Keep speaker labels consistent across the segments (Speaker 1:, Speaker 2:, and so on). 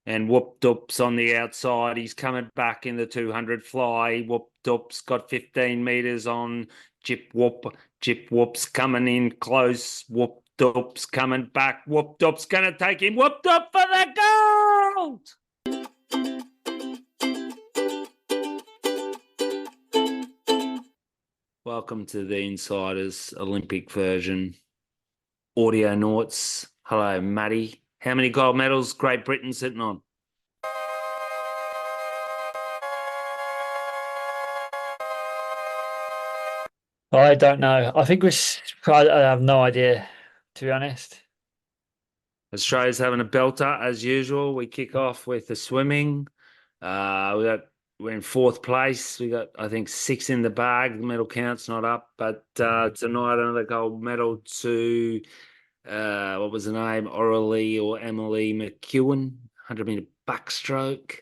Speaker 1: And Whoop Dup's on the outside. He's coming back in the 200 fly. Whoop Dup's got 15 meters on Jip Whoop. Jip Whoop's coming in close. Whoop Dup's coming back. Whoop Dup's going to take him. Whoop Dup for the gold! Welcome to the Insiders Olympic version. Audio Noughts. Hello, Matty. How many gold medals Great Britain sitting on?
Speaker 2: I don't know. I have no idea, to be honest.
Speaker 1: Australia's having a belter as usual. We kick off with the swimming. We're in fourth place. We got I think 6 in the bag. The medal count's not up, but tonight another gold medal to what was the name? Aurelie or Emily McEwen, 100-meter backstroke.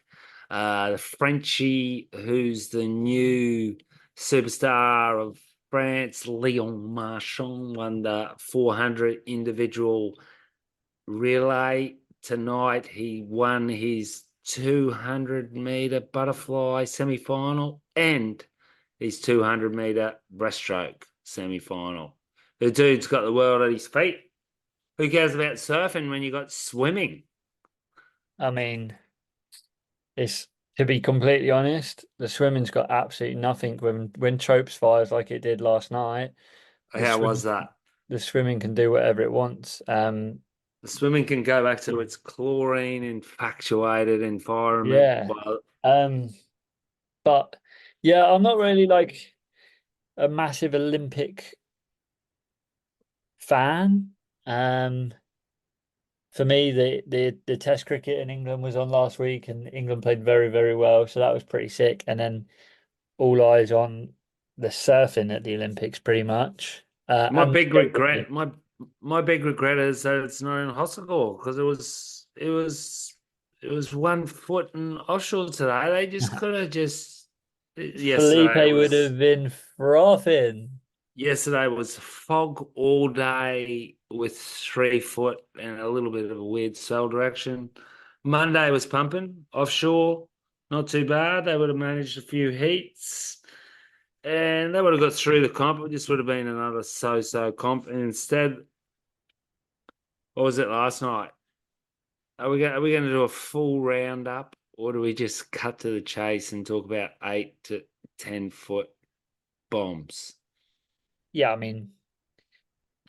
Speaker 1: The Frenchie, who's the new superstar of France, Leon Marchand, won the 400 individual relay tonight. He won his 200-meter butterfly semi-final and his 200-meter breaststroke semi-final. The dude's got the world at his feet. Who cares about surfing when you got swimming?
Speaker 2: I mean, it's to be completely honest, the swimming's got absolutely nothing when Tropes fires like it did last night. The
Speaker 1: How
Speaker 2: swim
Speaker 1: was that?
Speaker 2: the swimming can do whatever it wants.
Speaker 1: The swimming can go back to its chlorine infatuated environment.
Speaker 2: Yeah.
Speaker 1: Well,
Speaker 2: Um, but yeah, I'm not really like a massive Olympic fan. For me, the Test cricket in England was on last week, and England played very, very well, so that was pretty sick. And then all eyes on the surfing at the Olympics, pretty much.
Speaker 1: my
Speaker 2: And
Speaker 1: big regret, my big regret is that it's not in hospital because it was 1 foot and offshore today. They just could have just
Speaker 2: Felipe
Speaker 1: yesterday it
Speaker 2: would
Speaker 1: was
Speaker 2: have been frothing.
Speaker 1: yesterday was fog all day with 3 foot and a little bit of a weird swell direction. Monday was pumping offshore, not too bad. They would have managed a few heats. And they would have got through the comp. It just would have been another so-so comp. And instead, what was it last night? Are we going to do a full roundup, or do we just cut to the chase and talk about 8 to 10 foot bombs?
Speaker 2: Yeah, I mean,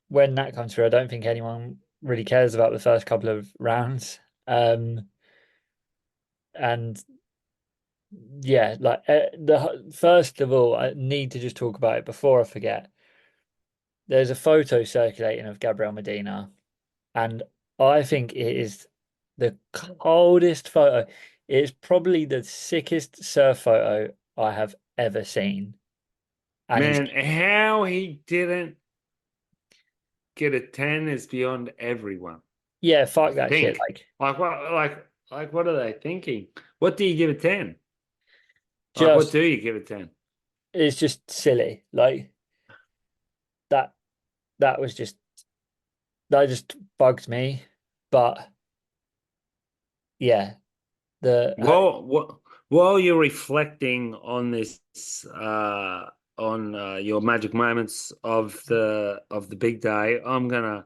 Speaker 2: when that comes through, I don't think anyone really cares about the first couple of rounds. And yeah, like the first of all, I need to just talk about it before I forget. There's a photo circulating of Gabriel Medina, and I think it is the coldest photo. It's probably the sickest surf photo I have ever seen. And he's
Speaker 1: Man, how he didn't get a 10 is beyond everyone.
Speaker 2: yeah,
Speaker 1: I
Speaker 2: fuck that shit.
Speaker 1: think. What are they thinking? What do you give a 10? Like, what
Speaker 2: Just
Speaker 1: do you give a 10?
Speaker 2: it's just silly. Like that that was just that just bugged me. But yeah, the
Speaker 1: While you're reflecting on this, on your magic moments of the big day, I'm gonna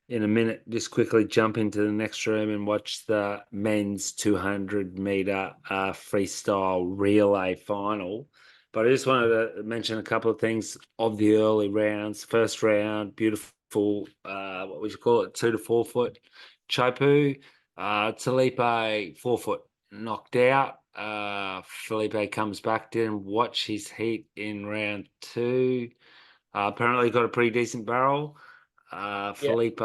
Speaker 1: in a minute just quickly jump into the next room and watch the men's 200-meter freestyle relay final. But I just wanted to mention a couple of things of the early rounds. First round, beautiful, what would you call it, 2 to 4 foot chopu. Felipe 4 foot knocked out. Felipe comes back, didn't watch his heat in round two. Apparently got a pretty decent barrel.
Speaker 2: yeah,
Speaker 1: Felipe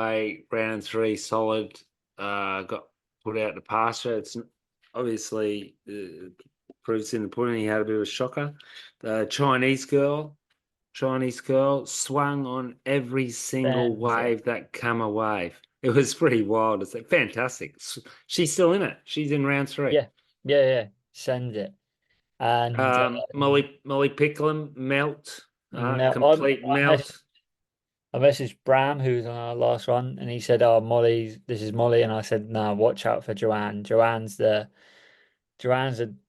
Speaker 1: round three solid. Got put out the pasture. It's obviously proofs in the pudding. He had a bit of a shocker. The Chinese girl swung on every single
Speaker 2: sends it.
Speaker 1: wave that come a wave. It was pretty wild. It's like fantastic. She's still in it. She's in round three.
Speaker 2: Yeah, yeah, sends it. And
Speaker 1: Molly Picklum melt,
Speaker 2: Mel,
Speaker 1: complete
Speaker 2: I
Speaker 1: melt.
Speaker 2: I messaged Bram, who was on our last one, and he said, "Oh, Molly, this is Molly," and I said, "No, watch out for Joanne. Joanne's a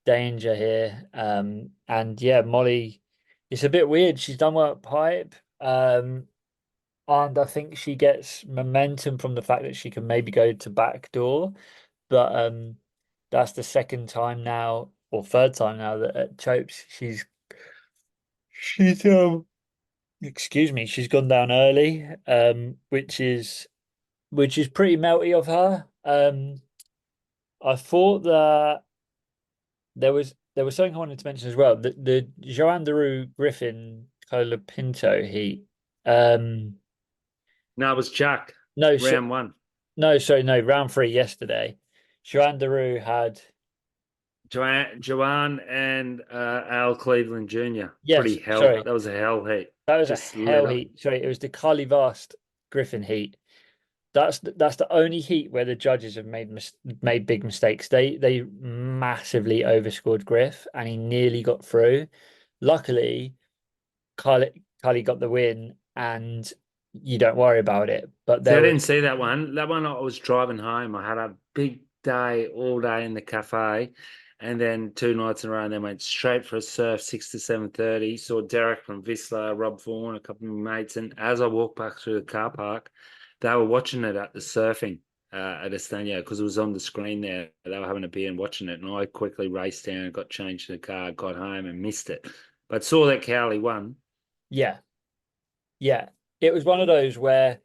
Speaker 2: danger here." And yeah, Molly, it's a bit weird. She's done well at pipe, and I think she gets momentum from the fact that she can maybe go to back door, but that's the second time now or third time now that at Chopes she's excuse me, she's gone down early, which is pretty melty of her. I thought that there was something I wanted to mention as well. The Joan Duru Griffin Cola Pinto heat. Um,
Speaker 1: No, it was Jack,
Speaker 2: no, so,
Speaker 1: round one.
Speaker 2: no, sorry, no, round three yesterday. Joan Duru had
Speaker 1: Joanne and Al Cleveland Jr.
Speaker 2: yes,
Speaker 1: Pretty hell.
Speaker 2: sorry,
Speaker 1: That was a hell heat.
Speaker 2: that was a
Speaker 1: Just lit
Speaker 2: hell
Speaker 1: up.
Speaker 2: heat. Sorry, it was the Carly Vast Griffin heat. That's the only heat where the judges have made big mistakes. They massively overscored Griff, and he nearly got through. Luckily, Kylie got the win, and you don't worry about it. But
Speaker 1: See, I
Speaker 2: there
Speaker 1: didn't
Speaker 2: was
Speaker 1: see that one. That one, I was driving home. I had a big day all day in the cafe, and then 2 nights in a row, and then went straight for a surf, 6 to 7:30. Saw Derek from Whistler, Rob Vaughan, a couple of my mates, and as I walked back through the car park, they were watching it at the surfing at Estania because it was on the screen there. They were having a beer and watching it, and I quickly raced down, got changed in the car, got home, and missed it. But saw that Cowley won.
Speaker 2: yeah, yeah. It was one of those where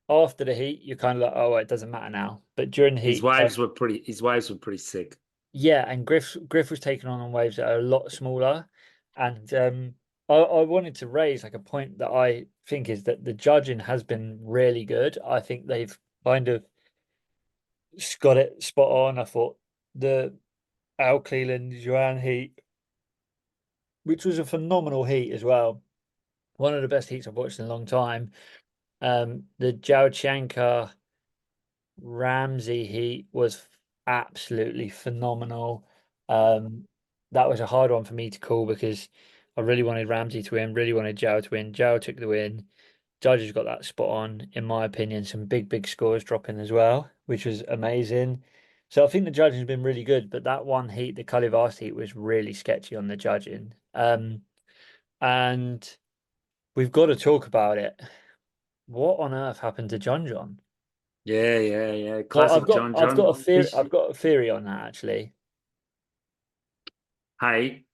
Speaker 2: after the heat, you're kind of like, oh, well, it doesn't matter now. But during the
Speaker 1: His
Speaker 2: heat,
Speaker 1: waves were pretty. His waves were pretty sick.
Speaker 2: yeah, and Griff was taking on waves that are a lot smaller, and I wanted to raise like a point that I think is that the judging has been really good. I think they've kind of got it spot on. I thought the Al Cleland Joanne heat, which was a phenomenal heat as well, one of the best heats I've watched in a long time. The Joao Ramzi heat was absolutely phenomenal. That was a hard one for me to call because I really wanted Ramsey to win, really wanted Joao to win. Joao took the win. Judges got that spot on, in my opinion. Some big scores dropping as well, which was amazing. So I think the judging has been really good, but that one heat, the Calivas heat, was really sketchy on the judging. And we've got to talk about it. What on earth happened to John John?
Speaker 1: Yeah, yeah, yeah.
Speaker 2: Well,
Speaker 1: Classic John John.
Speaker 2: I've got a theory on that actually.
Speaker 1: Hey,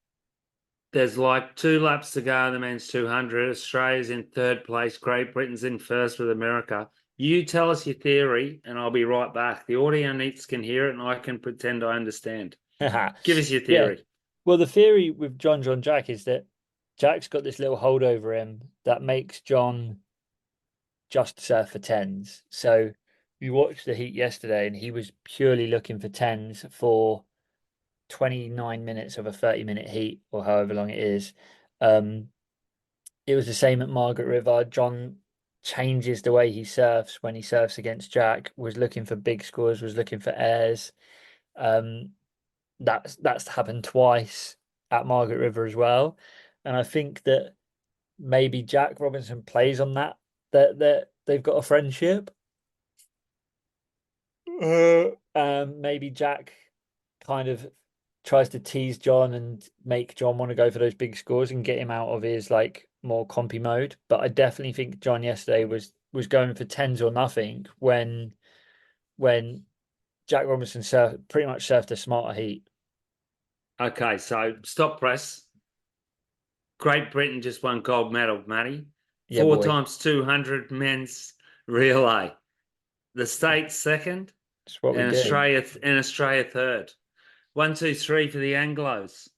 Speaker 1: there's like 2 laps to go in the men's 200. Australia's in third place. Great Britain's in first with America. You tell us your theory, and I'll be right back. The audience can hear it, and I can pretend I understand. Give us your
Speaker 2: Yeah.
Speaker 1: theory.
Speaker 2: Well, the theory with John Jack is that Jack's got this little hold over him that makes John just surf for tens. So we watched the heat yesterday and he was purely looking for tens for 29 minutes of a 30-minute heat or however long it is. Um, it was the same at Margaret River. John changes the way he surfs when he surfs against Jack, was looking for big scores, was looking for airs. Um, that's happened twice at Margaret River as well. And I think that maybe Jack Robinson plays on that they've got a friendship. Maybe Jack kind of tries to tease John and make John want to go for those big scores and get him out of his like more compy mode. But I definitely think John yesterday was going for tens or nothing when Jack Robinson pretty much surfed a smarter heat.
Speaker 1: Okay, so stop press. Great Britain just won gold medal, Matty.
Speaker 2: Yeah,
Speaker 1: Four
Speaker 2: boy.
Speaker 1: times 200 men's relay. The States second,
Speaker 2: That's what we do.
Speaker 1: and Australia third. 1, 2, 3 for the Anglos.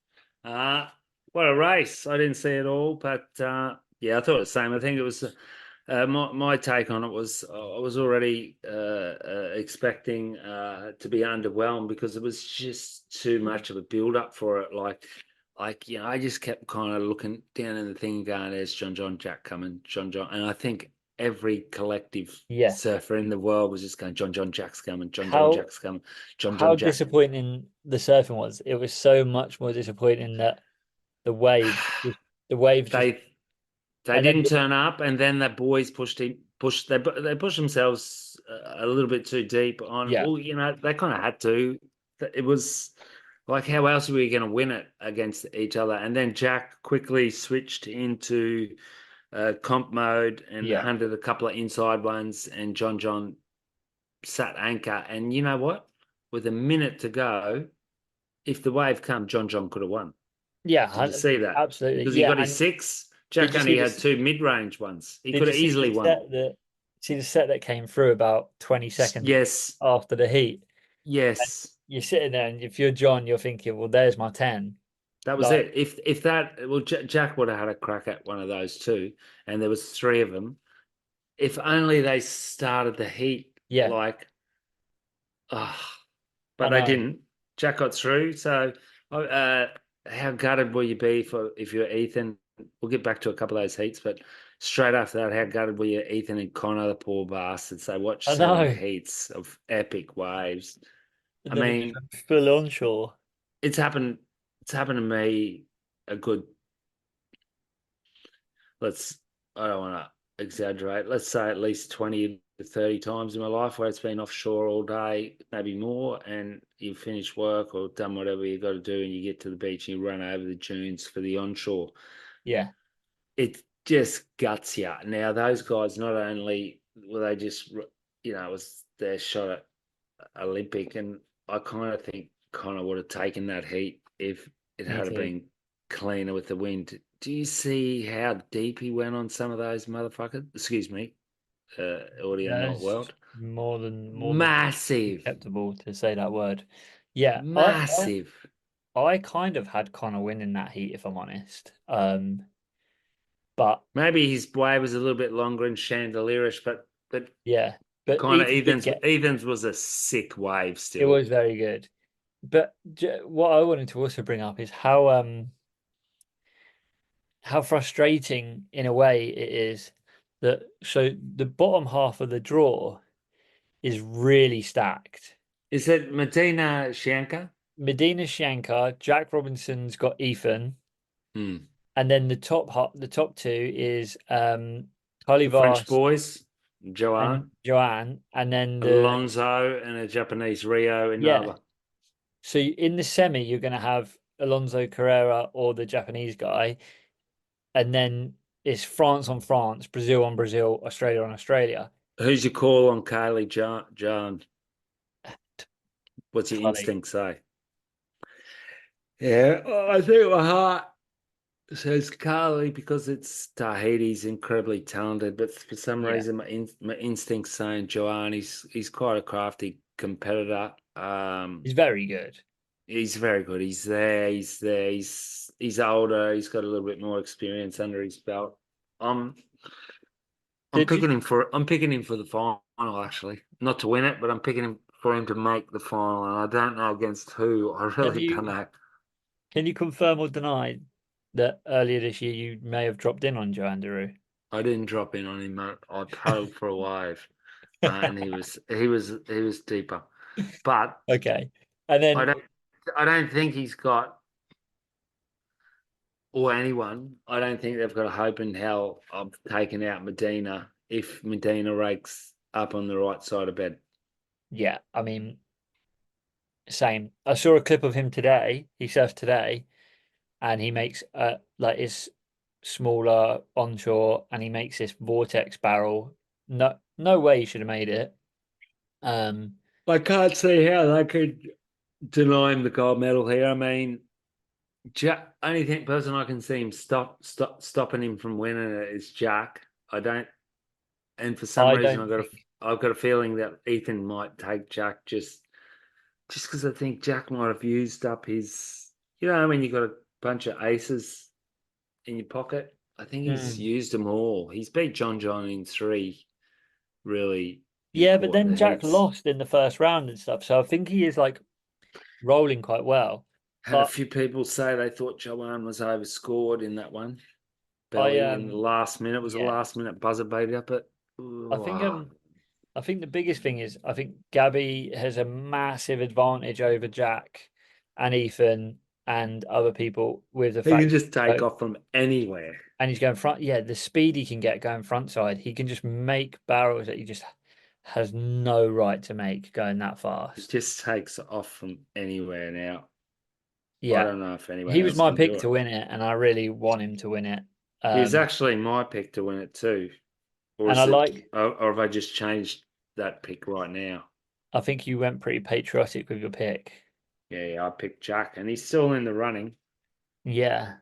Speaker 1: Uh, what a race! I didn't see it all, but yeah, I thought the same. I think it was my take on it was I was already expecting to be underwhelmed because it was just too much of a build up for it. Like I just kept kind of looking down in the thing and going, "There's John Jack coming, John," and I think every collective
Speaker 2: Yeah.
Speaker 1: surfer in the world was just going, John Jack's coming, John
Speaker 2: How
Speaker 1: Jack's coming,
Speaker 2: how
Speaker 1: John Jack.
Speaker 2: disappointing the surfing was. It was so much more disappointing that the waves just
Speaker 1: they they
Speaker 2: and then
Speaker 1: didn't turn up, and then the boys pushed him. they push themselves a little bit too deep on.
Speaker 2: Yeah,
Speaker 1: Well, they kind of had to. It was like, how else were we going to win it against each other? And then Jack quickly switched into comp mode and
Speaker 2: yeah,
Speaker 1: hunted a couple of inside ones, and John sat anchor. And you know what? With a minute to go, if the wave come, John could have won.
Speaker 2: yeah,
Speaker 1: Did you see that?
Speaker 2: absolutely.
Speaker 1: Because he
Speaker 2: Yeah,
Speaker 1: got his
Speaker 2: and
Speaker 1: six.
Speaker 2: did
Speaker 1: Jack
Speaker 2: you see
Speaker 1: only had
Speaker 2: this?
Speaker 1: two mid-range ones. He
Speaker 2: Did
Speaker 1: could
Speaker 2: you
Speaker 1: have
Speaker 2: see
Speaker 1: easily
Speaker 2: the
Speaker 1: won.
Speaker 2: set that came through about 20 seconds
Speaker 1: Yes,
Speaker 2: after the heat? And
Speaker 1: yes.
Speaker 2: you're sitting there, and if you're John, you're thinking, well, there's my 10.
Speaker 1: That was
Speaker 2: Like,
Speaker 1: it. If that, well, Jack would have had a crack at one of those too, and there was three of them. If only they started the heat
Speaker 2: yeah,
Speaker 1: like, ah, but
Speaker 2: I
Speaker 1: they
Speaker 2: know.
Speaker 1: didn't. Jack got through. So, how gutted will you be for if you're Ethan? We'll get back to a couple of those heats, but straight after that, how gutted were you, Ethan and Connor, the poor bastards? They watched
Speaker 2: I
Speaker 1: 7
Speaker 2: know.
Speaker 1: heats of epic waves.
Speaker 2: And
Speaker 1: I
Speaker 2: then it just
Speaker 1: mean,
Speaker 2: went full onshore.
Speaker 1: it's happened. It's happened to me a good. Let's. I don't want to exaggerate. Let's say at least 20 to 30 times in my life where it's been offshore all day, maybe more, and you finish work or done whatever you got to do, and you get to the beach and you run over the dunes for the onshore.
Speaker 2: Yeah,
Speaker 1: It just guts you. Now those guys, not only were they just, it was their shot at Olympic, and I kind of think Connor would have taken that heat if it
Speaker 2: me
Speaker 1: had
Speaker 2: too.
Speaker 1: been cleaner with the wind. Do you see how deep he went on some of those motherfuckers? Excuse me, audio not
Speaker 2: That's
Speaker 1: world.
Speaker 2: more than
Speaker 1: Massive,
Speaker 2: acceptable to say that word. Yeah,
Speaker 1: massive.
Speaker 2: I kind of had Connor winning that heat, if I'm honest. But
Speaker 1: Maybe his wave was a little bit longer and chandelierish, but
Speaker 2: yeah, but
Speaker 1: kind of
Speaker 2: Ethan did
Speaker 1: Ethan's
Speaker 2: get
Speaker 1: Ethan's was a sick wave
Speaker 2: it
Speaker 1: still.
Speaker 2: was very good. But what I wanted to also bring up is how frustrating in a way it is that so the bottom half of the draw is really stacked.
Speaker 1: Is it Medina Shanka?
Speaker 2: Medina Shankar, Jack Robinson's got Ethan,
Speaker 1: Hmm.
Speaker 2: and then the top two is Kylie
Speaker 1: The French
Speaker 2: Vars
Speaker 1: boys,
Speaker 2: and
Speaker 1: Joao,
Speaker 2: Joanne, and then
Speaker 1: Alonso, and a Japanese Rio
Speaker 2: yeah.
Speaker 1: Inaba.
Speaker 2: So in the semi, you're going to have Alonso Carrera or the Japanese guy, and then it's France on France, Brazil on Brazil, Australia on Australia.
Speaker 1: Who's your call on Kylie John? What's your
Speaker 2: Kylie.
Speaker 1: instinct say? Yeah, I think my heart says Carly because it's Tahiti's incredibly talented, but for some
Speaker 2: Yeah,
Speaker 1: reason my instinct's saying Joanne. He's quite a crafty competitor.
Speaker 2: he's very good.
Speaker 1: He's very good. He's there. He's there. He's older. He's got a little bit more experience under his belt. Um,
Speaker 2: Did you
Speaker 1: I'm picking him for the final actually, not to win it, but I'm picking him for him to make the final, and I don't know against who. I
Speaker 2: can
Speaker 1: really don't
Speaker 2: you
Speaker 1: know.
Speaker 2: can you confirm or deny that earlier this year you may have dropped in on Joan Duru?
Speaker 1: I didn't drop in on him, mate. I paddled for a wave, and he was deeper, but
Speaker 2: Okay. And
Speaker 1: I
Speaker 2: then
Speaker 1: don't I don't think he's got or anyone. I don't think they've got a hope in hell of taking out Medina if Medina rakes up on the right side of bed.
Speaker 2: yeah, I mean, same. I saw a clip of him today. He surfed today, and he makes like his smaller onshore, and he makes this vortex barrel. No way he should have made it. Um,
Speaker 1: I can't see how they could deny him the gold medal here. I mean, only thing person I can see him stopping him from winning it is Jack. I don't, and for some
Speaker 2: I
Speaker 1: reason
Speaker 2: don't think.
Speaker 1: I've got a feeling that Ethan might take Jack just because I think Jack might have used up his. When you got a bunch of aces in your pocket, I think he's
Speaker 2: Hmm.
Speaker 1: used them all. He's beat John in three really
Speaker 2: Yeah, but then
Speaker 1: important
Speaker 2: Jack
Speaker 1: heats.
Speaker 2: lost in the first round and stuff, so I think he is like rolling quite well.
Speaker 1: Had a
Speaker 2: But
Speaker 1: few people say they thought Joanne was overscored in that one.
Speaker 2: I
Speaker 1: Belly in the last minute was a
Speaker 2: yeah,
Speaker 1: last minute buzzer beater, but
Speaker 2: I
Speaker 1: ooh,
Speaker 2: think I think the biggest thing is I think Gabby has a massive advantage over Jack and Ethan and other people with the
Speaker 1: He can
Speaker 2: fact,
Speaker 1: just take off from anywhere.
Speaker 2: and he's going front. Yeah, the speed he can get going front side, he can just make barrels that he just has no right to make going that
Speaker 1: He
Speaker 2: fast.
Speaker 1: just takes off from anywhere now. I
Speaker 2: Yeah,
Speaker 1: don't know if anyone
Speaker 2: he was
Speaker 1: else
Speaker 2: my
Speaker 1: can
Speaker 2: pick
Speaker 1: do it.
Speaker 2: to win it, and I really want him to win it.
Speaker 1: He was
Speaker 2: Um,
Speaker 1: actually my pick to win it too. Or
Speaker 2: and I
Speaker 1: is it,
Speaker 2: like.
Speaker 1: or have I just changed that pick right now?
Speaker 2: I think you went pretty patriotic with your pick.
Speaker 1: Yeah, I picked Jack, and he's still in the running.
Speaker 2: Yeah,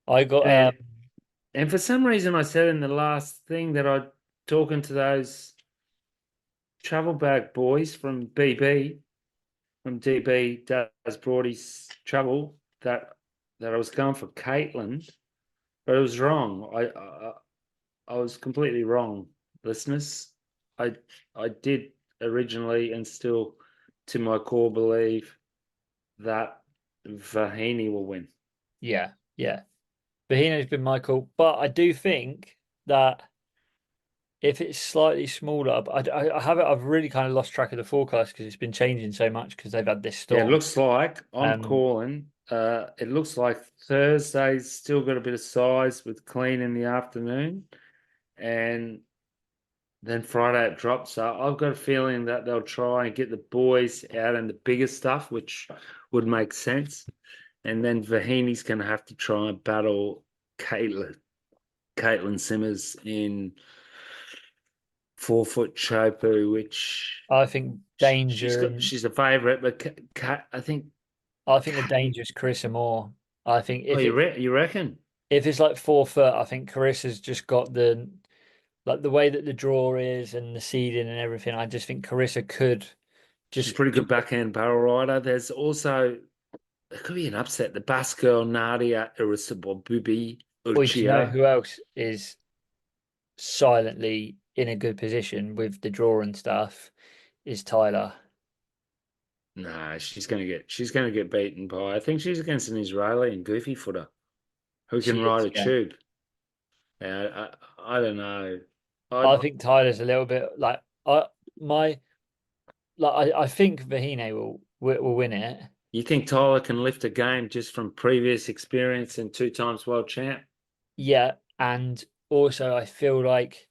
Speaker 2: I got.
Speaker 1: And and for some reason, I said in the last thing that I talking to those travel bag boys from BB, from DB, Daz Broady's travel, that I was going for Caitlin, but it was wrong. I was completely wrong, listeners. I I did originally and still, to my core, believe that Vahini will win.
Speaker 2: Yeah, yeah. Bahino's been my call, but I do think that if it's slightly smaller, but I have it. I've really kind of lost track of the forecast because it's been changing so much because they've had this
Speaker 1: Yeah, it
Speaker 2: storm.
Speaker 1: looks like I'm
Speaker 2: Um,
Speaker 1: calling. It looks like Thursday's still got a bit of size with clean in the afternoon, and then Friday it drops. So I've got a feeling that they'll try and get the boys out in the bigger stuff, which would make sense. And then Vahini's going to have to try and battle Caitlin Simmers in 4 foot chopu, which
Speaker 2: I think danger and
Speaker 1: she's a favourite, but I think.
Speaker 2: I think the danger is Carissa Moore. I think
Speaker 1: Oh, you reckon?
Speaker 2: if it's like 4 foot, I think Carissa's just got the like the way that the draw is and the seeding and everything. I just think Carissa could
Speaker 1: She's a
Speaker 2: just
Speaker 1: pretty
Speaker 2: do
Speaker 1: good
Speaker 2: it.
Speaker 1: backhand barrel rider. There's also it could be an upset. The Basque girl Nadia Irisibobubi
Speaker 2: Boy, do you know
Speaker 1: Uchia.
Speaker 2: who else is silently in a good position with the draw and stuff? Is Tyler.
Speaker 1: Nah, she's gonna get beaten by. I think she's against an Israeli and goofy footer who
Speaker 2: She
Speaker 1: can ride
Speaker 2: is,
Speaker 1: a
Speaker 2: yeah.
Speaker 1: tube. Yeah, I don't know. I
Speaker 2: I think Tyler's a little bit like my I think Vahine will win it.
Speaker 1: You think Tyler can lift a game just from previous experience and 2 times world champ?
Speaker 2: Yeah, and also I feel like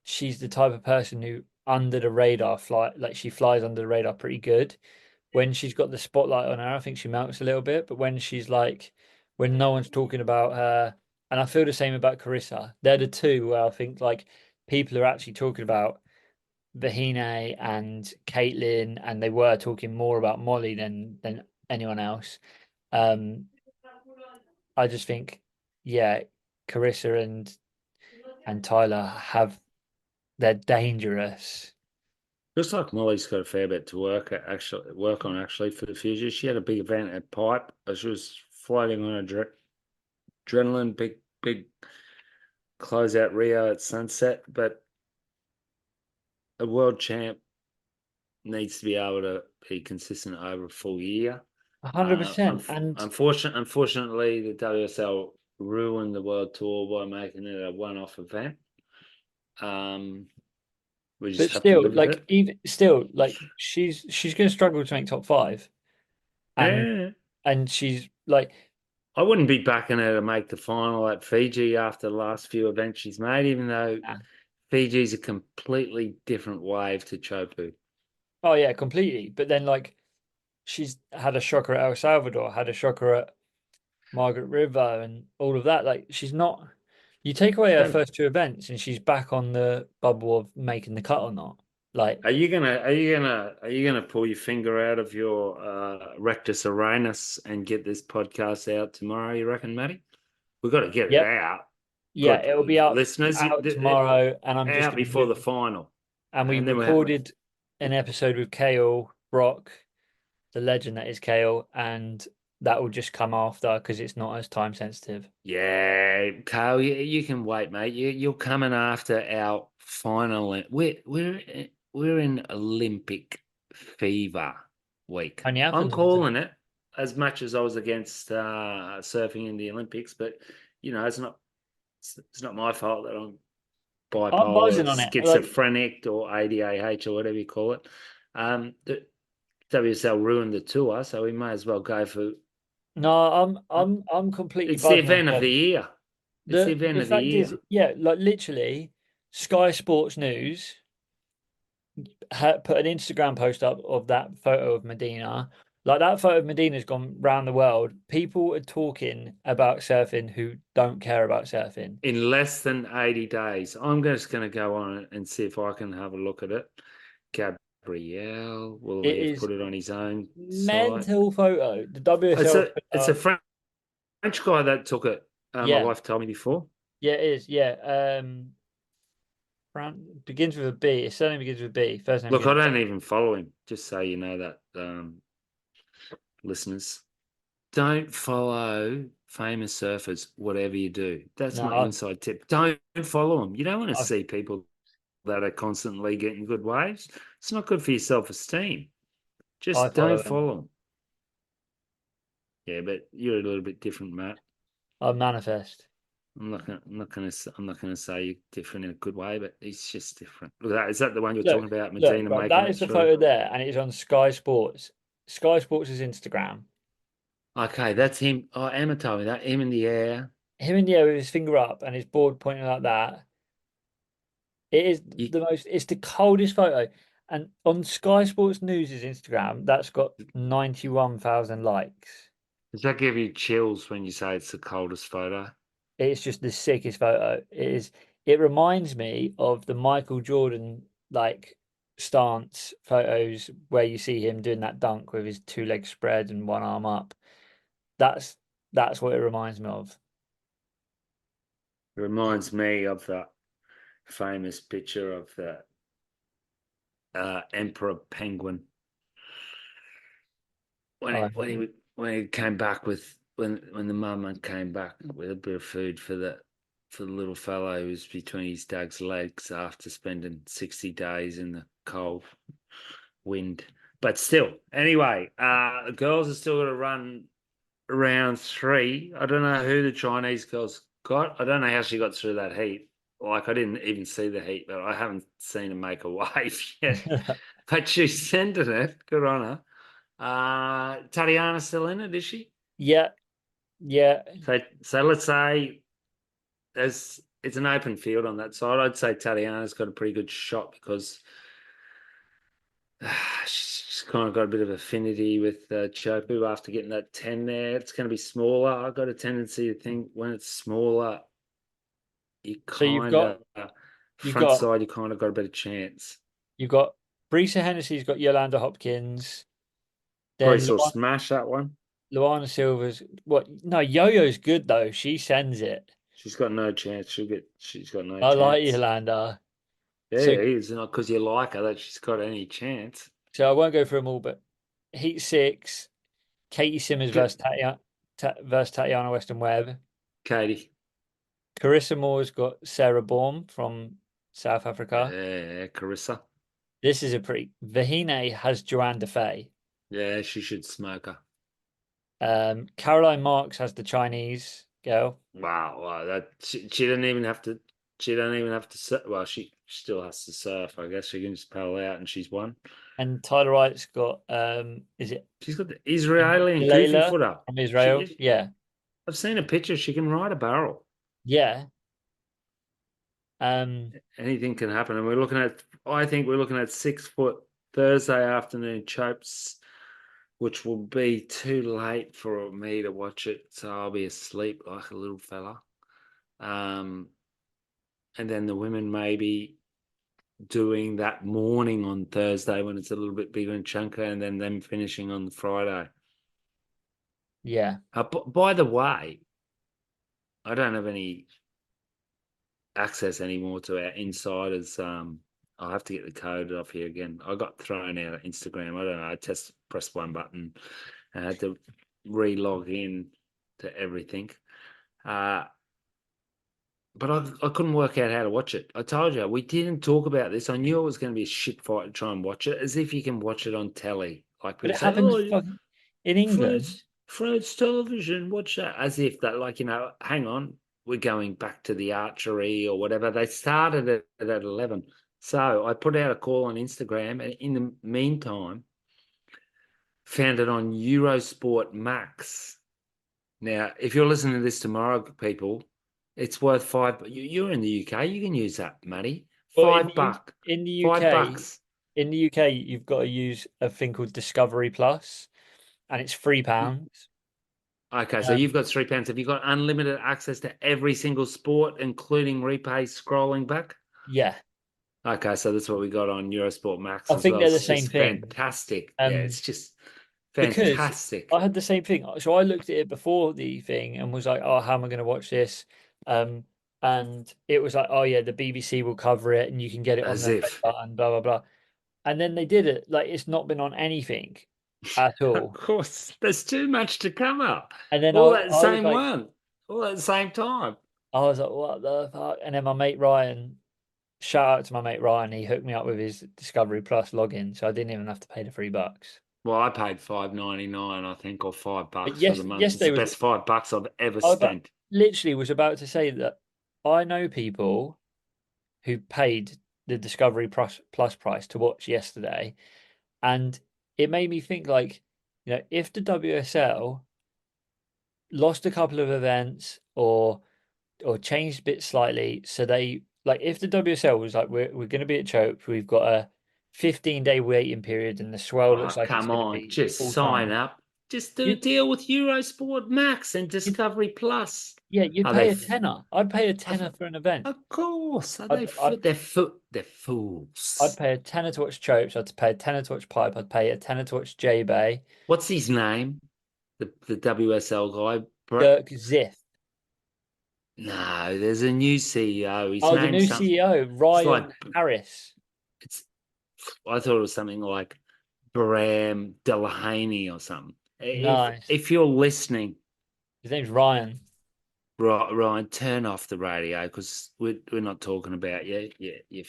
Speaker 2: she's the type of person who under the radar fly like she flies under the radar pretty good. When she's got the spotlight on her, I think she melts a little bit. But when she's like when no one's talking about her, and I feel the same about Carissa. They're the two where I think like people are actually talking about Vahine and Caitlin, and they were talking more about Molly than anyone else. Um, I just think, yeah, Carissa and Tyler have they're dangerous.
Speaker 1: Looks like Molly's got a fair bit to work on actually for the future. She had a big event at Pipe. She was floating on adrenaline, big closeout Rio at sunset. But a world champ needs to be able to be consistent over a full year.
Speaker 2: 100%. And
Speaker 1: Unfortunately, the WSL ruined the world tour by making it a one-off event. Um, we just
Speaker 2: but
Speaker 1: have to
Speaker 2: still,
Speaker 1: live with
Speaker 2: like
Speaker 1: it.
Speaker 2: even still, like she's gonna struggle to make top five. And
Speaker 1: Yeah,
Speaker 2: and she's like,
Speaker 1: I wouldn't be backing her to make the final at Fiji after the last few events she's made, even though
Speaker 2: nah.
Speaker 1: Fiji's a completely different wave to Chopu.
Speaker 2: Oh yeah, completely. But then like she's had a shocker at El Salvador, had a shocker at Margaret River and all of that. Like she's not you take away her
Speaker 1: Then
Speaker 2: first two events and she's back on the bubble of making the cut or not. Like,
Speaker 1: are you gonna pull your finger out of your rectus aranus and get this podcast out tomorrow? You reckon, Matty? We've got to get it
Speaker 2: yep,
Speaker 1: out.
Speaker 2: yeah,
Speaker 1: Good
Speaker 2: it'll be
Speaker 1: listeners,
Speaker 2: out tomorrow, and I'm just
Speaker 1: out
Speaker 2: gonna
Speaker 1: before the
Speaker 2: do
Speaker 1: final,
Speaker 2: and we
Speaker 1: and then we have.
Speaker 2: recorded an episode with Kale Brock, the legend that is Kale, and that will just come after because it's not as time sensitive.
Speaker 1: Yeah, Carl, you can wait, mate. You're coming after our final. We're in Olympic fever week.
Speaker 2: Only
Speaker 1: I'm
Speaker 2: happens once a
Speaker 1: calling it as much as I was against surfing in the Olympics, but it's not my fault that I'm
Speaker 2: I'm
Speaker 1: bipolar,
Speaker 2: buzzing on it. Like,
Speaker 1: schizophrenic, or ADAH or whatever you call it. The WSL ruined the tour, so we may as well go for
Speaker 2: No, I'm completely
Speaker 1: It's the
Speaker 2: buzzing
Speaker 1: event of
Speaker 2: myself.
Speaker 1: the year. It's the event
Speaker 2: The
Speaker 1: of the
Speaker 2: fact is,
Speaker 1: year.
Speaker 2: yeah, like literally, Sky Sports News put an Instagram post up of that photo of Medina. Like that photo of Medina's gone round the world. People are talking about surfing who don't care about surfing.
Speaker 1: In less than 80 days. I'm just going to go on it and see if I can have a look at it. Gabriel, will
Speaker 2: It
Speaker 1: he have
Speaker 2: is
Speaker 1: put it on his own site?
Speaker 2: mental photo. The
Speaker 1: It's
Speaker 2: WSL
Speaker 1: a
Speaker 2: put
Speaker 1: it's a
Speaker 2: up.
Speaker 1: French guy that took it. My
Speaker 2: Yeah,
Speaker 1: wife told me before.
Speaker 2: yeah, it is. Yeah. Begins with a B. His surname begins with a B. First name
Speaker 1: Look, I
Speaker 2: begins with
Speaker 1: don't even follow him. Just so you know that, listeners. Don't follow famous surfers, whatever you do.
Speaker 2: A.
Speaker 1: That's
Speaker 2: No,
Speaker 1: my inside tip. Don't follow them. You don't want to
Speaker 2: I,
Speaker 1: see people that are constantly getting good waves. It's not good for your self-esteem.
Speaker 2: I
Speaker 1: Just don't
Speaker 2: follow him.
Speaker 1: follow them. Yeah, but you're a little bit different, Matt.
Speaker 2: I manifest.
Speaker 1: I'm not gonna say you're different in a good way, but it's just different. Look at that. Is that the one you're talking
Speaker 2: Look,
Speaker 1: about?
Speaker 2: look,
Speaker 1: Medina
Speaker 2: right,
Speaker 1: making
Speaker 2: that
Speaker 1: it
Speaker 2: is the
Speaker 1: through.
Speaker 2: photo there, and it is on Sky Sports. Sky Sports' Instagram.
Speaker 1: Okay, that's him. Oh, Emma told me that. Him in the air.
Speaker 2: Him in the air with his finger up and his board pointing like that. It is
Speaker 1: You,
Speaker 2: the most, it's the coldest photo. And on Sky Sports News' Instagram, that's got 91,000 likes.
Speaker 1: does that give you chills when you say it's the coldest photo?
Speaker 2: It's just the sickest photo. It reminds me of the Michael Jordan like stance photos where you see him doing that dunk with his two legs spread and one arm up. That's that's what it reminds me of.
Speaker 1: It reminds me of that famous picture of the emperor penguin when
Speaker 2: Oh,
Speaker 1: he came back with when the mama came back with a bit of food for the little fellow who was between his dad's legs after spending 60 days in the cold wind. But still, anyway, the girls are still going to run round three. I don't know who the Chinese girls got. I don't know how she got through that heat. Like I didn't even see the heat, but I haven't seen her make a wave yet. But she's sending it. Good on her. Tatiana's still in it, is she?
Speaker 2: yeah, yeah.
Speaker 1: So let's say there's it's an open field on that side. I'd say Tatiana's got a pretty good shot because she's kind of got a bit of affinity with Chopu after getting that 10 there. It's going to be smaller. I've got a tendency to think when it's smaller, you
Speaker 2: So
Speaker 1: kind of
Speaker 2: you've
Speaker 1: front
Speaker 2: got
Speaker 1: side, you kind of got a better chance.
Speaker 2: you've got Brisa Hennessy's got Yolanda Hopkins,
Speaker 1: Probably
Speaker 2: then
Speaker 1: saw smash that one.
Speaker 2: Luana Silver's what? No, Yo-Yo's good though. She sends it.
Speaker 1: She's got no chance. She's got no
Speaker 2: I like
Speaker 1: chance.
Speaker 2: Yolanda.
Speaker 1: Yeah,
Speaker 2: So
Speaker 1: it is not because you like her that she's got any chance.
Speaker 2: I won't go through them all, but Heat Six, Katie Simmons versus
Speaker 1: Get
Speaker 2: Tatiana Weston Webb.
Speaker 1: Katie.
Speaker 2: Carissa Moore's got Sarah Baum from South Africa.
Speaker 1: Yeah, Carissa.
Speaker 2: This is a pretty. Vahine has Joanne Defay.
Speaker 1: Yeah, she should smoke her.
Speaker 2: Caroline Marks has the Chinese girl,
Speaker 1: Wow, that she didn't even have to. She don't even have to. Well, she still has to surf. I guess she can just paddle out, and she's won.
Speaker 2: and Tyler Wright's got is it
Speaker 1: She's got the Israeli and goofy
Speaker 2: Layla
Speaker 1: footer.
Speaker 2: from Israel?
Speaker 1: She,
Speaker 2: Yeah,
Speaker 1: I've seen a picture. She can ride a barrel.
Speaker 2: yeah. Um,
Speaker 1: Anything can happen, and we're looking at. I think we're looking at 6 foot Thursday afternoon chopes, which will be too late for me to watch it. So I'll be asleep like a little fella. Um, and then the women maybe doing that morning on Thursday when it's a little bit bigger and chunkier, and then them finishing on the Friday.
Speaker 2: yeah.
Speaker 1: By the way, I don't have any access anymore to our insiders. I'll have to get the code off here again. I got thrown out of Instagram. I don't know. Pressed one button and had to re-log in to everything. But I couldn't work out how to watch it. I told you we didn't talk about this. I knew it was going to be a shit fight to try and watch it, as if you can watch it on telly. Like
Speaker 2: But
Speaker 1: people
Speaker 2: it
Speaker 1: say,
Speaker 2: happens
Speaker 1: "Oh,
Speaker 2: fucking in England.
Speaker 1: France television, watch that," as if that, like hang on, we're going back to the archery or whatever. They started it at 11, so I put out a call on Instagram, and in the meantime, found it on Eurosport Max. Now, if you're listening to this tomorrow, people, it's worth five. You're in the UK, you can use that, Matty.
Speaker 2: Well,
Speaker 1: Five buck,
Speaker 2: in the UK,
Speaker 1: $5.
Speaker 2: you've got to use a thing called Discovery Plus, and it's £3.
Speaker 1: Okay, so you've
Speaker 2: Um,
Speaker 1: got £3. Have you got unlimited access to every single sport, including replay scrolling back?
Speaker 2: yeah,
Speaker 1: Okay, so that's what we got on Eurosport Max
Speaker 2: I
Speaker 1: as
Speaker 2: think
Speaker 1: well.
Speaker 2: they're the
Speaker 1: It's
Speaker 2: same
Speaker 1: just
Speaker 2: thing.
Speaker 1: fantastic. Yeah,
Speaker 2: Um,
Speaker 1: it's just
Speaker 2: because I
Speaker 1: fantastic.
Speaker 2: had the same thing. So I looked at it before the thing and was like, "Oh, how am I going to watch this?" Um, and it was like, "Oh yeah, the BBC will cover it, and you can get it on
Speaker 1: As
Speaker 2: the red
Speaker 1: if.
Speaker 2: button." Blah blah blah. And then they did it. Like it's not been on anything at
Speaker 1: Of
Speaker 2: all.
Speaker 1: course, there's too much to cover.
Speaker 2: And then
Speaker 1: All that
Speaker 2: I was
Speaker 1: same
Speaker 2: like,
Speaker 1: one, all at the same time.
Speaker 2: "What the fuck?" And then my mate Ryan, shout out to my mate Ryan, he hooked me up with his Discovery Plus login, so I didn't even have to pay the £3.
Speaker 1: Well, I paid 5.99, I think, or
Speaker 2: But
Speaker 1: $5 for
Speaker 2: yes,
Speaker 1: the month. It's
Speaker 2: yesterday
Speaker 1: the
Speaker 2: was
Speaker 1: best $5 I've ever
Speaker 2: I about,
Speaker 1: spent.
Speaker 2: literally was about to say that I know people who paid the Discovery Plus price to watch yesterday, and it made me think like, if the WSL lost a couple of events or changed a bit slightly, so they like if the WSL was like we're going to be at Chope, we've got a 15-day waiting period, and the swell
Speaker 1: Oh,
Speaker 2: looks like it's
Speaker 1: come
Speaker 2: going to
Speaker 1: on,
Speaker 2: be
Speaker 1: just
Speaker 2: full
Speaker 1: sign
Speaker 2: time.
Speaker 1: up. Just do a
Speaker 2: You,
Speaker 1: deal with Eurosport Max and
Speaker 2: you
Speaker 1: Discovery Plus.
Speaker 2: yeah, you'd
Speaker 1: Are they?
Speaker 2: pay a tenner. I'd pay a
Speaker 1: Of,
Speaker 2: tenner for an event.
Speaker 1: of course. Are they?
Speaker 2: I'd I'd
Speaker 1: They're
Speaker 2: I'd
Speaker 1: fools.
Speaker 2: pay a tenner to watch Chopes. I'd pay a tenner to watch Pipe. I'd pay a tenner to watch J Bay.
Speaker 1: What's his name? The WSL guy.
Speaker 2: Dirk Ziff.
Speaker 1: No, there's a new CEO. His
Speaker 2: Oh, the
Speaker 1: name's
Speaker 2: new
Speaker 1: something.
Speaker 2: CEO,
Speaker 1: It's like
Speaker 2: Ryan Harris.
Speaker 1: it's. I thought it was something like Bram Delahaney or something.
Speaker 2: Nice.
Speaker 1: If you're listening,
Speaker 2: His name's Ryan.
Speaker 1: right, Ryan, turn off the radio because we're not talking about you. You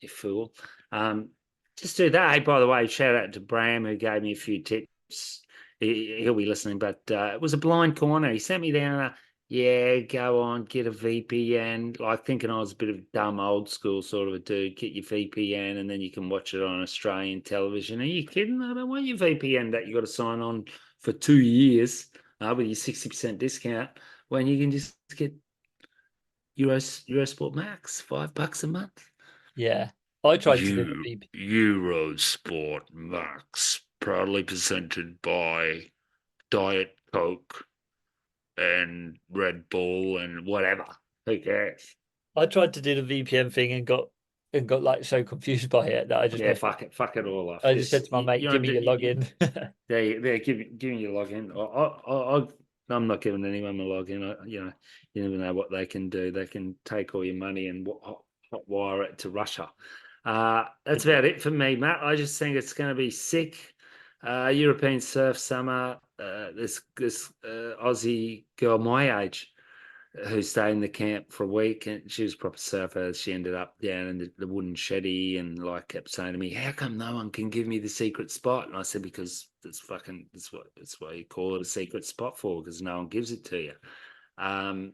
Speaker 1: fool. Um, just do that. Hey, by the way, shout out to Bram who gave me a few tips. He'll be listening, but it was a blind corner. He sent me down. Yeah, go on, get a VPN. Like thinking I was a bit of a dumb old school sort of a dude. Get your VPN and then you can watch it on Australian television. Are you kidding? I don't want your VPN that you got to sign on for 2 years with your 60% discount when you can just get Eurosport Max, $5 a month.
Speaker 2: Yeah. I tried to do the
Speaker 1: You
Speaker 2: VP.
Speaker 1: Eurosport Max, proudly presented by Diet Coke and Red Bull and whatever. Who cares?
Speaker 2: I tried to do the VPN thing and got like so confused by it that
Speaker 1: Yeah, fuck it all off.
Speaker 2: I just said to my mate,
Speaker 1: You're
Speaker 2: "Give
Speaker 1: on,
Speaker 2: me your login."
Speaker 1: there, give me your login. I'm not giving anyone my login. You never know what they can do. They can take all your money and hot wire it to Russia. That's about it for me, Matt. I just think it's going to be sick. European surf summer. This Aussie girl my age who stayed in the camp for a week, and she was a proper surfer. She ended up down in the wooden shetty and like kept saying to me, "How come no one can give me the secret spot?" And I said, "Because that's what you call it a secret spot for, because no one gives it to you." Um,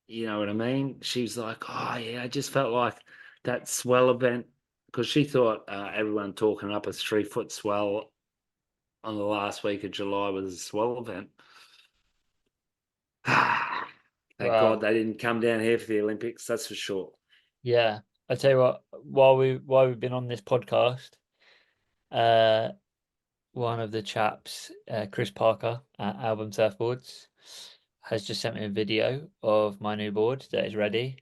Speaker 1: you know what I mean? She was like, "Oh yeah, I just felt like that swell event." Because she thought everyone talking up a 3 foot swell on the last week of July was a swell event. Thank God
Speaker 2: Well,
Speaker 1: they didn't come down here for the Olympics, that's for sure.
Speaker 2: yeah. I tell you what, while we've been on this podcast, uh, one of the chaps, Chris Parker at Album Surfboards, has just sent me a video of my new board that is ready,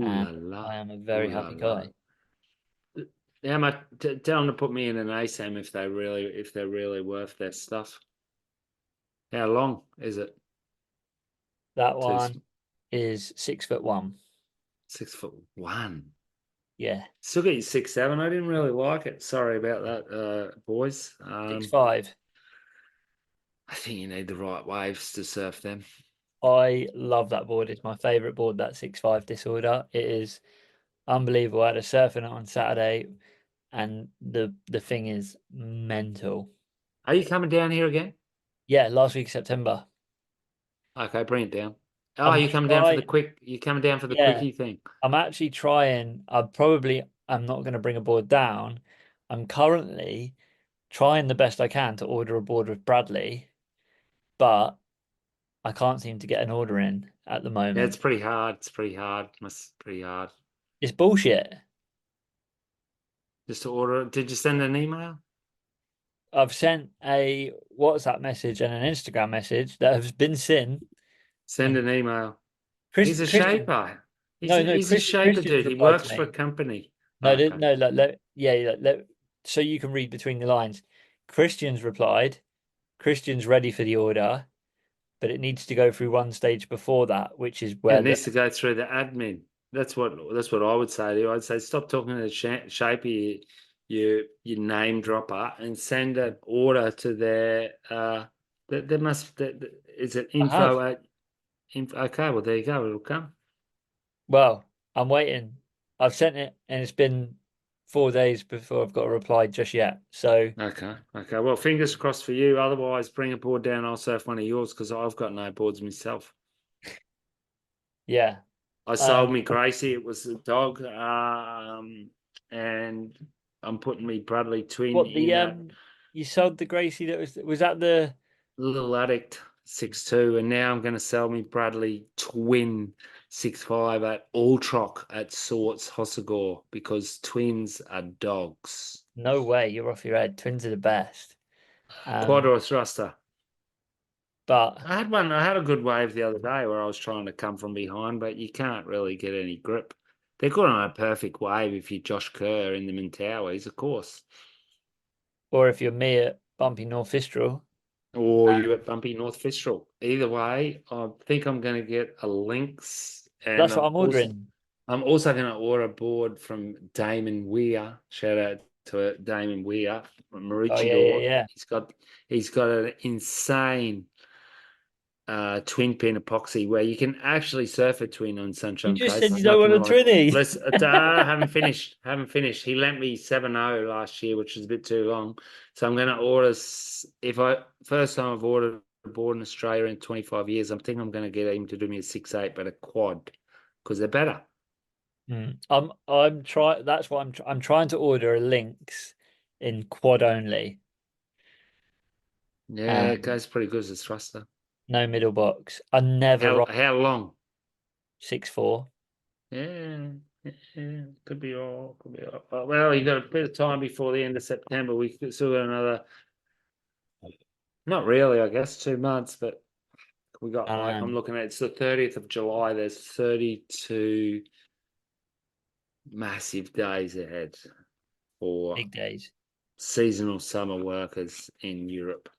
Speaker 1: Ooh
Speaker 2: and
Speaker 1: la la.
Speaker 2: I am a
Speaker 1: Ooh
Speaker 2: very
Speaker 1: la
Speaker 2: happy
Speaker 1: la.
Speaker 2: guy.
Speaker 1: How much? Tell them to put me in an ASAM if they're really worth their stuff. How long is it?
Speaker 2: That
Speaker 1: Two,
Speaker 2: one is 6'1".
Speaker 1: 6 foot 1.
Speaker 2: Yeah,
Speaker 1: Still got you 6'7". I didn't really like it. Sorry about that, boys.
Speaker 2: 6'5".
Speaker 1: I think you need the right waves to surf them.
Speaker 2: I love that board. It's my favorite board, that 6'5" Disorder. It is unbelievable. I had a surfing it on Saturday, and the thing is mental.
Speaker 1: Are you coming down here again?
Speaker 2: Yeah, last week September.
Speaker 1: Okay, bring it down. Oh,
Speaker 2: I'm
Speaker 1: you coming down for the
Speaker 2: trying.
Speaker 1: quick? You coming down for the
Speaker 2: Yeah,
Speaker 1: quickie thing?
Speaker 2: I'm actually trying. I'm not going to bring a board down. I'm currently trying the best I can to order a board with Bradley, but I can't seem to get an order in at the
Speaker 1: Yeah, it's
Speaker 2: moment.
Speaker 1: pretty hard. It's pretty hard. Must pretty hard.
Speaker 2: It's bullshit.
Speaker 1: Just to order. Did you send an email?
Speaker 2: I've sent a WhatsApp message and an Instagram message that has been seen,
Speaker 1: Send
Speaker 2: and
Speaker 1: an email. He's
Speaker 2: Chris,
Speaker 1: a
Speaker 2: Christian,
Speaker 1: shaper.
Speaker 2: no, no,
Speaker 1: He's a shaper
Speaker 2: Christian's
Speaker 1: dude. He
Speaker 2: replied to
Speaker 1: works for a
Speaker 2: me.
Speaker 1: company. Oh,
Speaker 2: No,
Speaker 1: okay.
Speaker 2: no, yeah, so you can read between the lines. Christian's replied, Christian's ready for the order, but it needs to go through one stage before that, which is
Speaker 1: Yeah,
Speaker 2: where
Speaker 1: it
Speaker 2: the
Speaker 1: needs to go through the admin. That's what I would say to you. I'd say stop talking to the shaper, you name dropper, and send an order to their there must is it
Speaker 2: I have.
Speaker 1: info at info, okay, well there you go, it'll come.
Speaker 2: Well, I'm waiting. I've sent it, and it's been 4 days before I've got a reply just yet. So
Speaker 1: Okay. Okay. Well, fingers crossed for you. Otherwise, bring a board down. I'll surf one of yours because I've got no boards myself.
Speaker 2: yeah,
Speaker 1: I sold me Gracie. It was a dog. And I'm putting me Bradley twin
Speaker 2: what
Speaker 1: in
Speaker 2: the
Speaker 1: that
Speaker 2: you sold the Gracie that was that the
Speaker 1: little addict 6'2", and now I'm going to sell me Bradley twin 6'5" at Alltrock at Sorts Hossagore because twins are dogs.
Speaker 2: no way, you're off your head. Twins are the best.
Speaker 1: Quad
Speaker 2: Um,
Speaker 1: or a thruster.
Speaker 2: but
Speaker 1: I had one. I had a good wave the other day where I was trying to come from behind, but you can't really get any grip. They're good on a perfect wave if you're Josh Kerr in the Mintowies, of course,
Speaker 2: or if you're me at Bumpy North Fistral,
Speaker 1: or you at Bumpy North Fistral. Either way, I think I'm going to get a Lynx, and
Speaker 2: that's what I'm ordering.
Speaker 1: I'm also going to order a board from Damon Weir. Shout out to Damon Weir from
Speaker 2: Oh yeah, yeah,
Speaker 1: Maroochydore.
Speaker 2: yeah.
Speaker 1: He's got an insane twin pin epoxy where you can actually surf a twin on
Speaker 2: You
Speaker 1: Sunshine
Speaker 2: just
Speaker 1: Coast.
Speaker 2: said you
Speaker 1: There's
Speaker 2: don't
Speaker 1: nothing
Speaker 2: want a
Speaker 1: like.
Speaker 2: twinny.
Speaker 1: Let's. Haven't finished. Haven't finished. He lent me 7.0 last year, which is a bit too long. So I'm going to order. If I first time I've ordered a board in Australia in 25 years, I'm thinking I'm going to get him to do me a 6'8", but a quad because they're better.
Speaker 2: I'm trying. That's what I'm trying to order a Lynx in quad only.
Speaker 1: Yeah, it
Speaker 2: Um,
Speaker 1: goes pretty good as a thruster.
Speaker 2: no middle box. I never
Speaker 1: How
Speaker 2: rock
Speaker 1: how long?
Speaker 2: 6'4".
Speaker 1: Yeah, yeah, could be all. Could be all. Well, you got a bit of time before the end of September. We still got another. Not really, I guess, 2 months, but we got like I'm
Speaker 2: Um,
Speaker 1: looking at it's the 30th of July. There's 32 massive days ahead for
Speaker 2: big days.
Speaker 1: seasonal summer workers in Europe.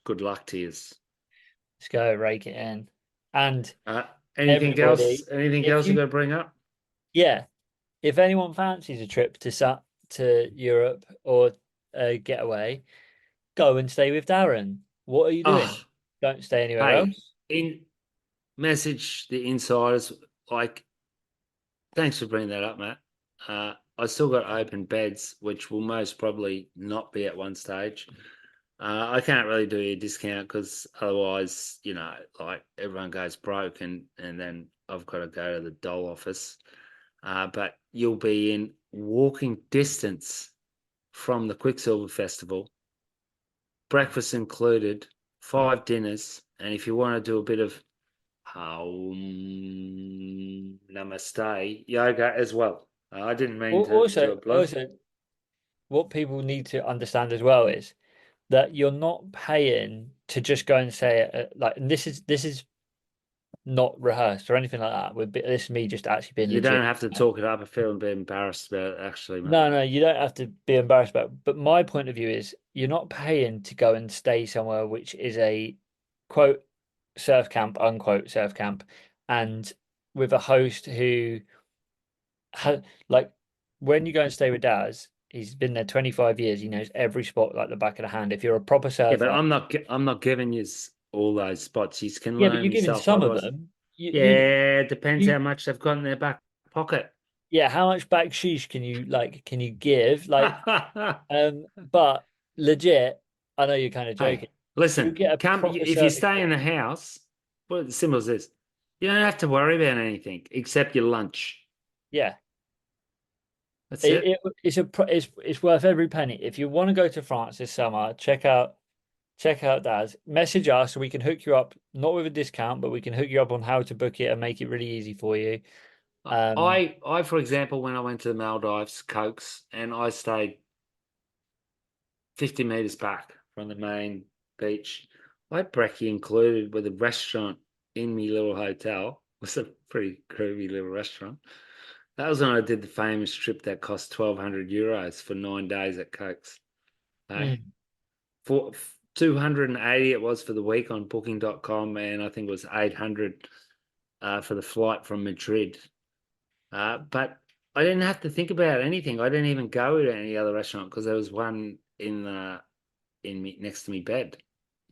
Speaker 1: Good luck to you.
Speaker 2: Let's go rake it in. And
Speaker 1: Uh, anything else?
Speaker 2: everybody,
Speaker 1: Anything
Speaker 2: if
Speaker 1: else you
Speaker 2: you
Speaker 1: got to bring up?
Speaker 2: yeah, if anyone fancies a trip to Europe or a getaway, go and stay with Darren. What are you doing?
Speaker 1: Oh,
Speaker 2: Don't stay anywhere
Speaker 1: hey,
Speaker 2: else.
Speaker 1: in message the insiders like thanks for bringing that up, Matt. I still got open beds, which will most probably not be at one stage. I can't really do a discount because otherwise, like everyone goes broke, and then I've got to go to the doll office. But you'll be in walking distance from the Quicksilver Festival, breakfast included, 5 dinners, and if you want to do a bit of namaste yoga as well. I didn't mean to do a bluff.
Speaker 2: Also, what people need to understand as well is that you're not paying to just go and say it like, and this is not rehearsed or anything like that. This is me just actually being
Speaker 1: You don't
Speaker 2: legit.
Speaker 1: have to talk it up. I feel a bit embarrassed about it, actually, mate.
Speaker 2: No, no, you don't have to be embarrassed about it. But my point of view is you're not paying to go and stay somewhere which is a quote surf camp, unquote surf camp, and with a host who has like when you go and stay with Daz, he's been there 25 years. He knows every spot like the back of the hand. If you're a proper
Speaker 1: Yeah, but
Speaker 2: surfer,
Speaker 1: I'm not giving you all those spots. You can
Speaker 2: yeah, but
Speaker 1: learn
Speaker 2: you're giving
Speaker 1: yourself.
Speaker 2: some of
Speaker 1: Otherwise,
Speaker 2: them.
Speaker 1: yeah, it depends
Speaker 2: You
Speaker 1: how much they've got in their back pocket.
Speaker 2: yeah, how much backsheesh can you give? But legit, I know you're kind of
Speaker 1: Hey,
Speaker 2: joking. You'll
Speaker 1: listen,
Speaker 2: get a
Speaker 1: come
Speaker 2: proper
Speaker 1: if you
Speaker 2: surf
Speaker 1: stay in the
Speaker 2: experience.
Speaker 1: house. Well, it's simple as this. You don't have to worry about anything except your lunch.
Speaker 2: Yeah,
Speaker 1: That's it.
Speaker 2: it's worth every penny. If you want to go to France this summer, check out. check out Daz. Message us so we can hook you up, not with a discount, but we can hook you up on how to book it and make it really easy for you.
Speaker 1: For example, when I went to the Maldives, Cokes, and I stayed 50 meters back from the main beach. I had brekkie included with a restaurant in my little hotel. It was a pretty groovy little restaurant. That was when I did the famous trip that cost 1,200 euros for 9 days at Cokes. Hey,
Speaker 2: mm,
Speaker 1: for 280 it was for the week on booking.com, and I think it was 800 for the flight from Madrid. But I didn't have to think about anything. I didn't even go to any other restaurant because there was one in me next to me bed.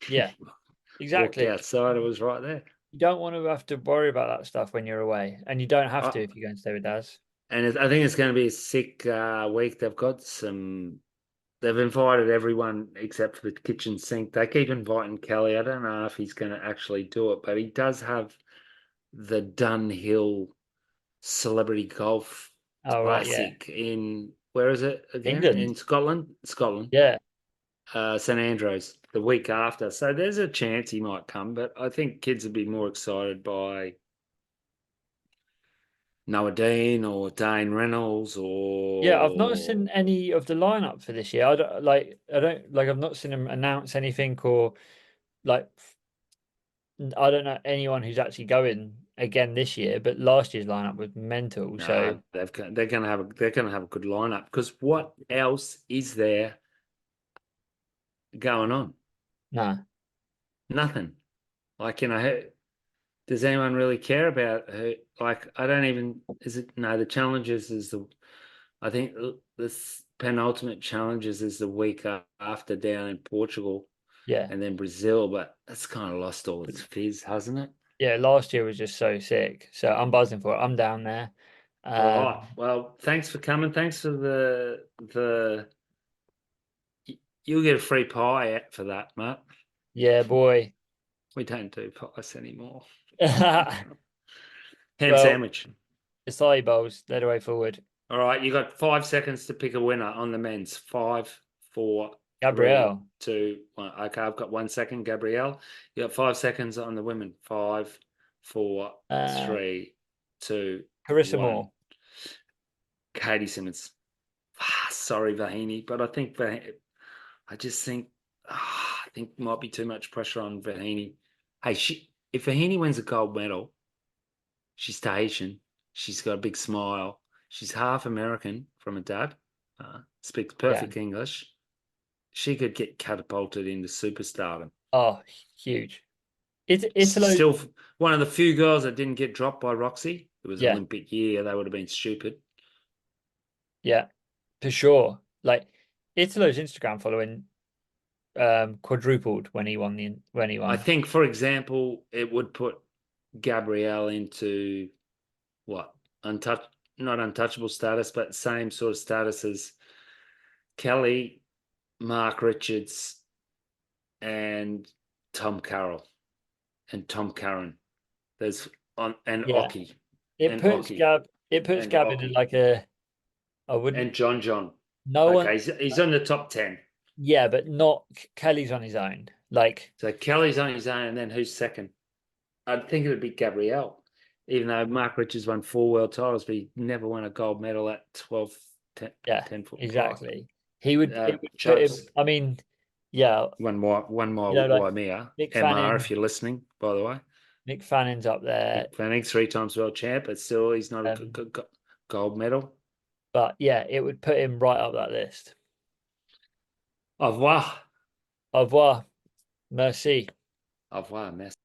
Speaker 2: yeah,
Speaker 1: Walked
Speaker 2: exactly.
Speaker 1: outside, it was right there.
Speaker 2: You don't want to have to worry about that stuff when you're away, and you don't have to
Speaker 1: I,
Speaker 2: if you're going to stay with Daz.
Speaker 1: I think it's going to be a sick week. They've got some. They've invited everyone except for the kitchen sink. They keep inviting Kelly. I don't know if he's going to actually do it, but he does have the Dunhill Celebrity Golf
Speaker 2: Oh right, yeah,
Speaker 1: Classic in where is it again?
Speaker 2: England.
Speaker 1: In Scotland. Scotland.
Speaker 2: Yeah,
Speaker 1: St Andrews the week after. So there's a chance he might come, but I think kids would be more excited by Noah Dean or Dane Reynolds
Speaker 2: yeah. I've not
Speaker 1: or
Speaker 2: seen any of the lineup for this year. I don't like. I've not seen him announce anything or like. I don't know anyone who's actually going again this year. But last year's lineup was mental. So
Speaker 1: they're gonna have a good lineup because what else is there going on?
Speaker 2: nah,
Speaker 1: Nothing. Like does anyone really care about her? Like I don't even. Is it no? The challenges is the. I think this penultimate challenges is the week after down in Portugal
Speaker 2: yeah,
Speaker 1: and then Brazil, but that's kind of lost all its fizz, hasn't it?
Speaker 2: yeah. Last year was just so sick. So I'm buzzing for it. I'm down there.
Speaker 1: All right.
Speaker 2: Um,
Speaker 1: Well, thanks for coming. Thanks for the. You'll get a free pie for that, Matt.
Speaker 2: yeah, boy.
Speaker 1: We don't do pies anymore.
Speaker 2: Well,
Speaker 1: Ham sandwich.
Speaker 2: acai bowls, they're the way forward.
Speaker 1: All right, you got 5 seconds to pick a winner on the men's. Five, four, three,
Speaker 2: Gabriel,
Speaker 1: 2, 1. Okay, I've got 1 second, Gabrielle. You got 5 seconds on the women. Five, four,
Speaker 2: uh,
Speaker 1: three, two,
Speaker 2: Carissa
Speaker 1: one.
Speaker 2: Moore.
Speaker 1: Katie Simmons. Sorry, Vahini, but I just think I think might be too much pressure on Vahini. Hey, if Vahini wins a gold medal, she's Tahitian. She's got a big smile. She's half American from her dad. Speaks
Speaker 2: Yeah.
Speaker 1: perfect English. She could get catapulted into superstardom.
Speaker 2: Oh, huge. It's
Speaker 1: She's
Speaker 2: Italo.
Speaker 1: still one of the few girls that didn't get dropped by Roxy. It was
Speaker 2: Yeah,
Speaker 1: Olympic year. They would have been stupid.
Speaker 2: yeah, for sure. Like Italo's Instagram following quadrupled when he
Speaker 1: I
Speaker 2: won.
Speaker 1: think, for example, it would put Gabrielle into what not untouchable status, but same sort of status as Kelly, Mark Richards, and Tom Carroll and Tom Curran. There's on and
Speaker 2: Yeah.
Speaker 1: Oki
Speaker 2: It
Speaker 1: and
Speaker 2: puts
Speaker 1: Oki
Speaker 2: Gab it puts
Speaker 1: and
Speaker 2: Gab in
Speaker 1: Oki
Speaker 2: like a I wouldn't
Speaker 1: and John.
Speaker 2: no one
Speaker 1: Okay, he's on the top 10.
Speaker 2: yeah, but not Kelly's on his own. Like
Speaker 1: So Kelly's on his own, and then who's second? I'd think it would be Gabrielle, even though Mark Richards won 4 world titles, but he never won a gold medal at 12, 10,
Speaker 2: yeah,
Speaker 1: 10 foot pipe.
Speaker 2: exactly. It would put him
Speaker 1: Chubbs,
Speaker 2: I mean, yeah,
Speaker 1: 1 mile
Speaker 2: you know, like
Speaker 1: Waimea.
Speaker 2: Mick
Speaker 1: MR,
Speaker 2: Fanning
Speaker 1: if you're listening, by the way.
Speaker 2: Mick Fanning's up there.
Speaker 1: Mick Fanning, 3 times world champ, but still he's not a
Speaker 2: Um,
Speaker 1: gold medal.
Speaker 2: but yeah, it would put him right up that list.
Speaker 1: Au revoir.
Speaker 2: Au revoir. Merci.
Speaker 1: Au revoir, merci.